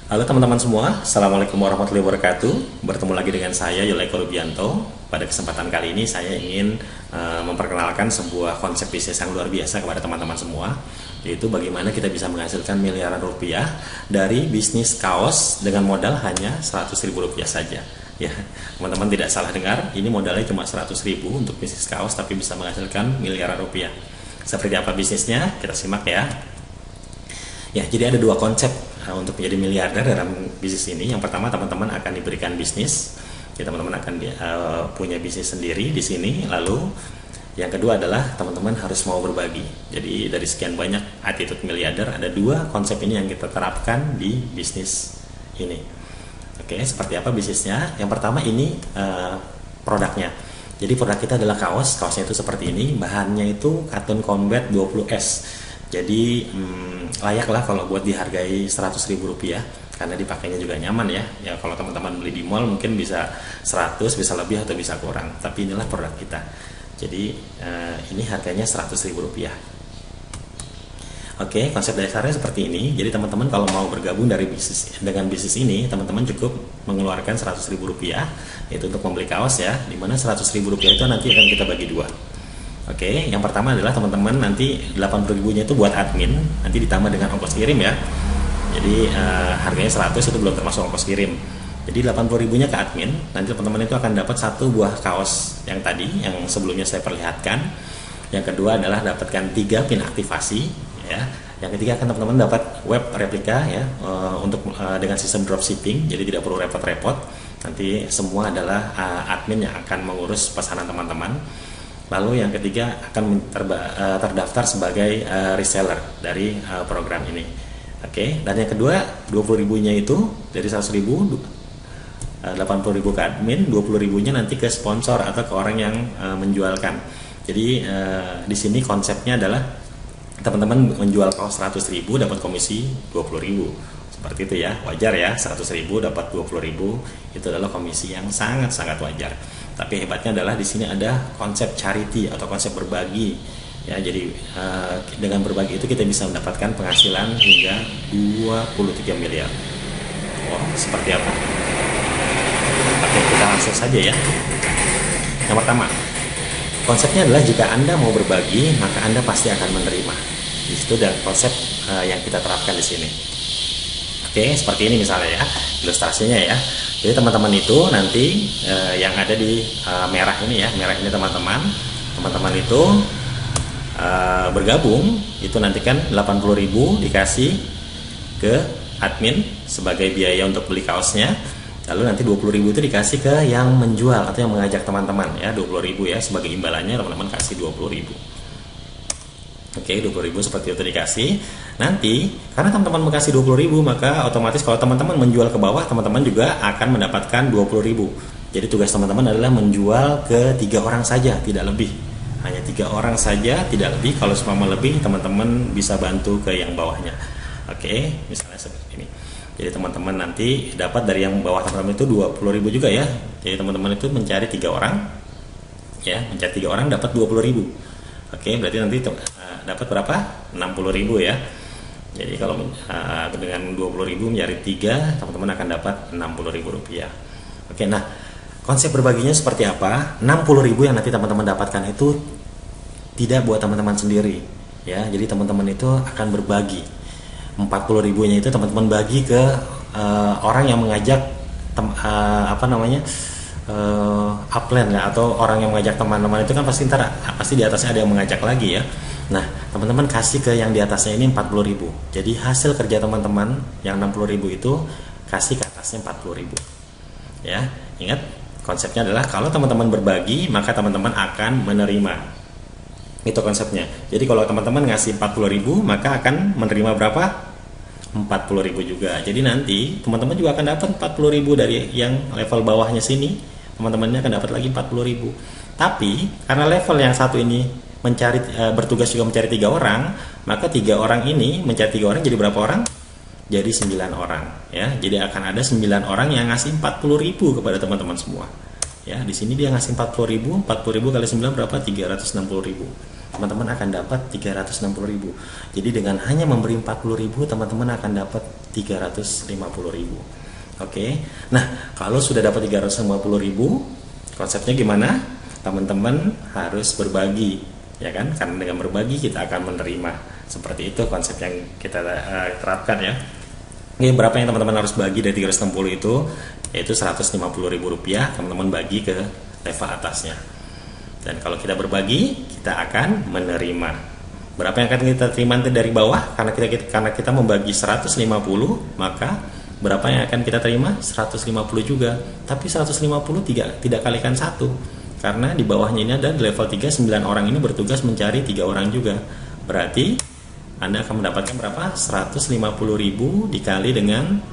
Halo teman-teman semua, Assalamualaikum warahmatullahi wabarakatuh. Bertemu lagi dengan saya Yuleko Rubianto. Pada kesempatan kali ini saya ingin memperkenalkan sebuah konsep bisnis yang luar biasa kepada teman-teman semua, yaitu bagaimana kita bisa menghasilkan miliaran rupiah dari bisnis kaos dengan modal hanya 100.000 rupiah saja. Ya, teman-teman tidak salah dengar, ini modalnya cuma 100.000 untuk bisnis kaos tapi bisa menghasilkan miliaran rupiah. Seperti apa bisnisnya? Kita simak ya. Ya, jadi ada dua konsep untuk menjadi miliarder dalam bisnis ini. Yang pertama, teman-teman akan diberikan bisnis. Ya, teman-teman akan punya bisnis sendiri di sini. Lalu yang kedua adalah teman-teman harus mau berbagi. Jadi dari sekian banyak attitude miliarder, ada dua konsep ini yang kita terapkan di bisnis ini. Oke, seperti apa bisnisnya? Yang pertama ini produknya. Jadi produk kita adalah kaos. Kaosnya itu seperti ini. Bahannya itu Cotton Combat 20S. Jadi layaklah kalau buat dihargai 100.000 rupiah karena dipakainya juga nyaman ya. Ya kalau teman-teman beli di mall mungkin bisa 100, bisa lebih atau bisa kurang. Tapi inilah produk kita. Jadi ini harganya 100.000 rupiah. Oke, konsep dasarnya seperti ini. Jadi teman-teman kalau mau bergabung dengan bisnis ini, teman-teman cukup mengeluarkan 100.000 rupiah itu untuk membeli kaos ya. Dimana 100.000 rupiah itu nanti akan kita bagi dua. Oke, yang pertama adalah teman-teman nanti 80.000-nya itu buat admin, nanti ditambah dengan ongkos kirim ya. Jadi harganya 100 itu belum termasuk ongkos kirim. Jadi 80.000-nya ke admin, nanti teman-teman itu akan dapat satu buah kaos yang tadi, yang sebelumnya saya perlihatkan. Yang kedua adalah dapatkan 3 pin aktivasi ya. Yang ketiga akan teman-teman dapat web replika ya untuk dengan sistem dropshipping, jadi tidak perlu repot-repot. Nanti semua adalah admin yang akan mengurus pesanan teman-teman. Lalu yang ketiga akan terdaftar sebagai reseller dari program ini. Oke, dan yang kedua 20.000-nya itu dari 100.000, 80.000 ke admin, 20.000-nya nanti ke sponsor atau ke orang yang menjualkan. Jadi di sini konsepnya adalah teman-teman menjual kaos 100.000 dapat komisi 20.000. Seperti itu ya, wajar ya, 100.000 dapat 20.000 itu adalah komisi yang sangat-sangat wajar. Tapi hebatnya adalah di sini ada konsep charity atau konsep berbagi ya. Jadi dengan berbagi itu kita bisa mendapatkan penghasilan hingga 23 miliar. Wow, seperti apa? Oke, kita langsung saja ya. Yang pertama, konsepnya adalah jika Anda mau berbagi, maka Anda pasti akan menerima. Di situ ada konsep yang kita terapkan di sini. Oke, seperti ini misalnya ya, ilustrasinya ya. Jadi teman-teman itu nanti yang ada di merah ini ya, merah ini teman-teman itu bergabung, itu nanti kan 80.000 dikasih ke admin sebagai biaya untuk beli kaosnya. Lalu nanti 20.000 itu dikasih ke yang menjual atau yang mengajak teman-teman ya, 20.000 ya sebagai imbalannya teman-teman kasih 20.000. Oke, 20.000 seperti itu dikasih. Nanti karena teman-teman mengasih 20.000, maka otomatis kalau teman-teman menjual ke bawah, teman-teman juga akan mendapatkan 20.000. Jadi tugas teman-teman adalah menjual ke 3 orang saja, tidak lebih. Hanya 3 orang saja, tidak lebih. Kalau seumpama lebih, teman-teman bisa bantu ke yang bawahnya. Oke, misalnya seperti ini. Jadi teman-teman nanti dapat dari yang bawah teman-teman itu 20.000 juga ya. Jadi teman-teman itu mencari 3 orang, ya, mencari 3 orang dapat 20.000. Oke, berarti nanti dapat berapa? 60.000 ya. Jadi kalau dengan 20.000 mencari 3, teman-teman akan dapat 60.000 rupiah. Oke, nah konsep berbaginya seperti apa? 60.000 yang nanti teman-teman dapatkan itu tidak buat teman-teman sendiri ya. Jadi teman-teman itu akan berbagi. 40.000-nya itu teman-teman bagi ke orang yang mengajak upline ya, atau orang yang mengajak teman-teman itu kan pasti di atasnya ada yang mengajak lagi ya. Nah, teman-teman kasih ke yang di atasnya ini 40.000. Jadi hasil kerja teman-teman yang 60.000 itu kasih ke atasnya 40.000. Ya, ingat konsepnya adalah kalau teman-teman berbagi, maka teman-teman akan menerima. Itu konsepnya. Jadi kalau teman-teman ngasih 40.000, maka akan menerima berapa? 40.000 juga. Jadi nanti teman-teman juga akan dapat 40.000 dari yang level bawahnya sini. Teman-temannya akan dapat lagi 40.000. Tapi karena level yang satu ini bertugas juga mencari 3 orang, maka 3 orang ini mencari 3 orang jadi berapa orang? Jadi 9 orang ya. Jadi akan ada 9 orang yang ngasih 40.000 kepada teman-teman semua. Ya, di sini dia ngasih 40.000 kali 9 berapa? 360.000. Teman-teman akan dapat 360.000. Jadi dengan hanya memberi 40.000, teman-teman akan dapat 350.000. Oke. Nah, kalau sudah dapat 350.000, konsepnya gimana? Teman-teman harus berbagi, ya kan? Karena dengan berbagi kita akan menerima. Seperti itu konsep yang kita terapkan ya. Oke, berapa yang teman-teman harus bagi dari 360 itu? Yaitu Rp150.000, teman-teman bagi ke level atasnya. Dan kalau kita berbagi, kita akan menerima. Berapa yang akan kita terima nanti dari bawah? Karena kita membagi 150, maka berapa yang akan kita terima? 150 juga. Tapi 150 tidak kalikan 1. Karena di bawahnya ini ada di level 3, 9 orang ini bertugas mencari 3 orang juga. Berarti Anda akan mendapatkan berapa? 150.000 dikali dengan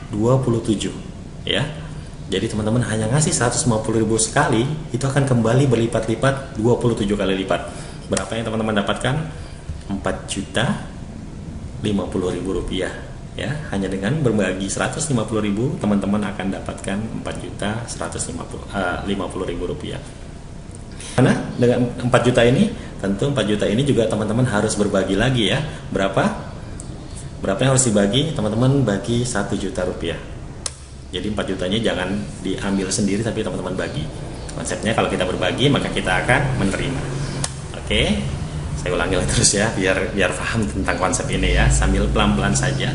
27, ya. Jadi teman-teman hanya ngasih 150.000 sekali, itu akan kembali berlipat-lipat 27 kali lipat. Berapa yang teman-teman dapatkan? 4.050.000 rupiah, ya. Hanya dengan berbagi 150.000, teman-teman akan dapatkan 4.150.000 rupiah. Karena dengan 4 juta ini, tentu 4 juta ini juga teman-teman harus berbagi lagi ya. Berapa yang harus dibagi? Teman-teman bagi 1 juta rupiah. Jadi 4 jutanya jangan diambil sendiri, tapi teman-teman bagi. Konsepnya kalau kita berbagi, maka kita akan menerima. Oke, saya ulangi lagi terus ya, biar paham tentang konsep ini ya, sambil pelan-pelan saja.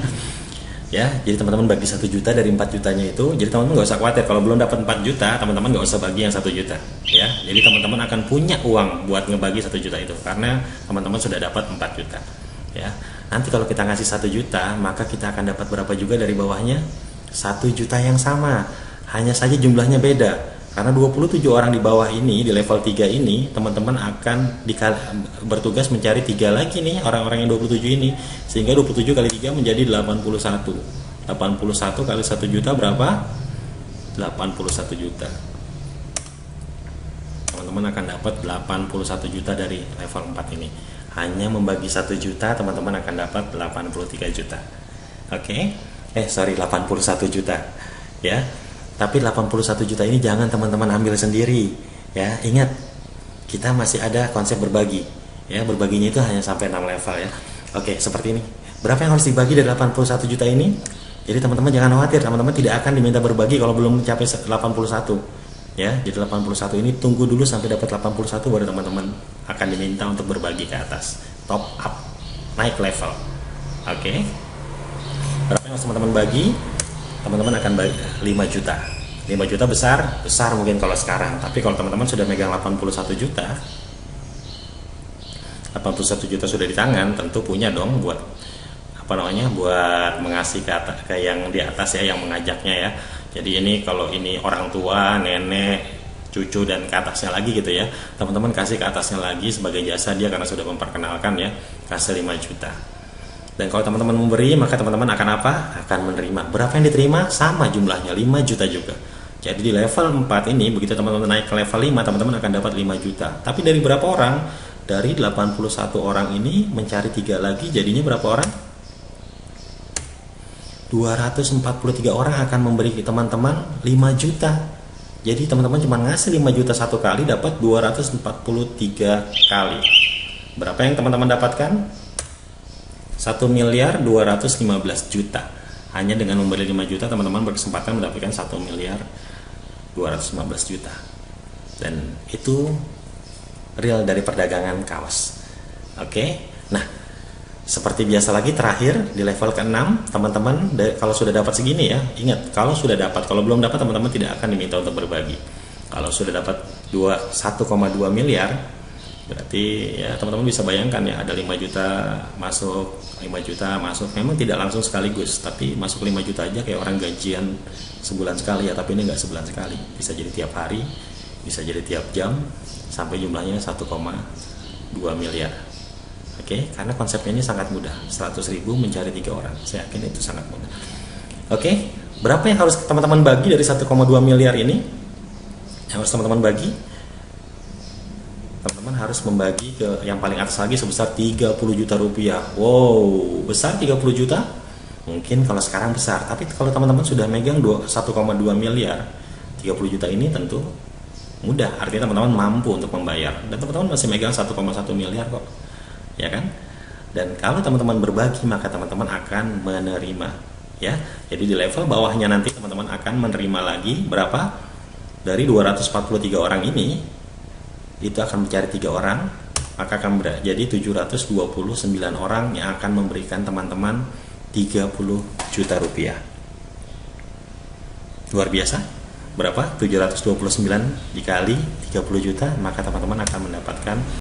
Ya, jadi teman-teman bagi 1 juta dari 4 jutanya itu. Jadi teman-teman nggak usah khawatir kalau belum dapat 4 juta, teman-teman nggak usah bagi yang 1 juta. Ya, jadi teman-teman akan punya uang buat ngebagi 1 juta itu karena teman-teman sudah dapat 4 juta. Ya, nanti kalau kita ngasih 1 juta, maka kita akan dapat berapa juga dari bawahnya? 1 juta yang sama, hanya saja jumlahnya beda. Karena 27 orang di bawah ini, di level 3 ini, teman-teman akan bertugas mencari 3 lagi nih, orang-orang yang 27 ini. Sehingga 27 kali 3 menjadi 81. 81 kali 1 juta berapa? 81 juta. Teman-teman akan dapat 81 juta dari level 4 ini. Hanya membagi 1 juta, teman-teman akan dapat 83 juta. Oke? 81 juta. Ya. Tapi 81 juta ini jangan teman-teman ambil sendiri. Ya, ingat, kita masih ada konsep berbagi. Ya, berbaginya itu hanya sampai 6 level ya. Oke, seperti ini. Berapa yang harus dibagi dari 81 juta ini? Jadi teman-teman jangan khawatir, teman-teman tidak akan diminta berbagi kalau belum mencapai 81. Ya, jadi 81 ini tunggu dulu sampai dapat 81 baru teman-teman akan diminta untuk berbagi ke atas. Top up, naik level. Oke. Berapa yang harus teman-teman bagi? Teman-teman akan bagi 5 juta. 5 juta besar mungkin kalau sekarang. Tapi kalau teman-teman sudah megang 81 juta, 81 juta sudah di tangan, tentu punya dong buat buat mengasih ke yang di atas ya, yang mengajaknya ya. Jadi ini kalau ini orang tua, nenek, cucu dan ke atasnya lagi gitu ya. Teman-teman kasih ke atasnya lagi sebagai jasa dia karena sudah memperkenalkan ya, kasih 5 juta. Dan kalau teman-teman memberi, maka teman-teman akan apa? Akan menerima. Berapa yang diterima? Sama jumlahnya, 5 juta juga. Jadi di level 4 ini, begitu teman-teman naik ke level 5, teman-teman akan dapat 5 juta. Tapi dari berapa orang? Dari 81 orang ini mencari 3 lagi, jadinya berapa orang? 243 orang akan memberi teman-teman 5 juta. Jadi teman-teman cuma ngasih 5 juta satu kali, dapat 243 kali. Berapa yang teman-teman dapatkan? 1.215 juta. Hanya dengan memberi 5 juta, teman-teman berkesempatan mendapatkan 1.215 juta. Dan itu real dari perdagangan kaos. Oke. Nah, seperti biasa lagi terakhir di level ke-6, teman-teman kalau sudah dapat segini ya, ingat kalau sudah dapat, kalau belum dapat teman-teman tidak akan diminta untuk berbagi. Kalau sudah dapat 1,2 miliar, berarti ya teman-teman bisa bayangkan ya, ada 5 juta masuk, 5 juta masuk. Memang tidak langsung sekaligus, tapi masuk 5 juta aja kayak orang gajian sebulan sekali ya, tapi ini nggak sebulan sekali, bisa jadi tiap hari, bisa jadi tiap jam, sampai jumlahnya 1,2 miliar. Oke, karena konsepnya ini sangat mudah, 100.000 mencari 3 orang, saya yakin itu sangat mudah. Oke, berapa yang harus teman-teman bagi dari 1,2 miliar ini? Yang harus teman-teman bagi? Teman-teman harus membagi ke yang paling atas lagi sebesar 30 juta rupiah. Wow, besar 30 juta? Mungkin kalau sekarang besar, tapi kalau teman-teman sudah megang 1,2 miliar, 30 juta ini tentu mudah, artinya teman-teman mampu untuk membayar. Dan teman-teman masih megang 1,1 miliar kok, ya kan? Dan kalau teman-teman berbagi, maka teman-teman akan menerima. ya. Jadi di level bawahnya nanti teman-teman akan menerima lagi berapa? Dari 243 orang ini itu akan mencari 3 orang, maka akan jadi 729 orang yang akan memberikan teman-teman 30 juta rupiah. Luar biasa. Berapa? 729 dikali 30 juta, maka teman-teman akan mendapatkan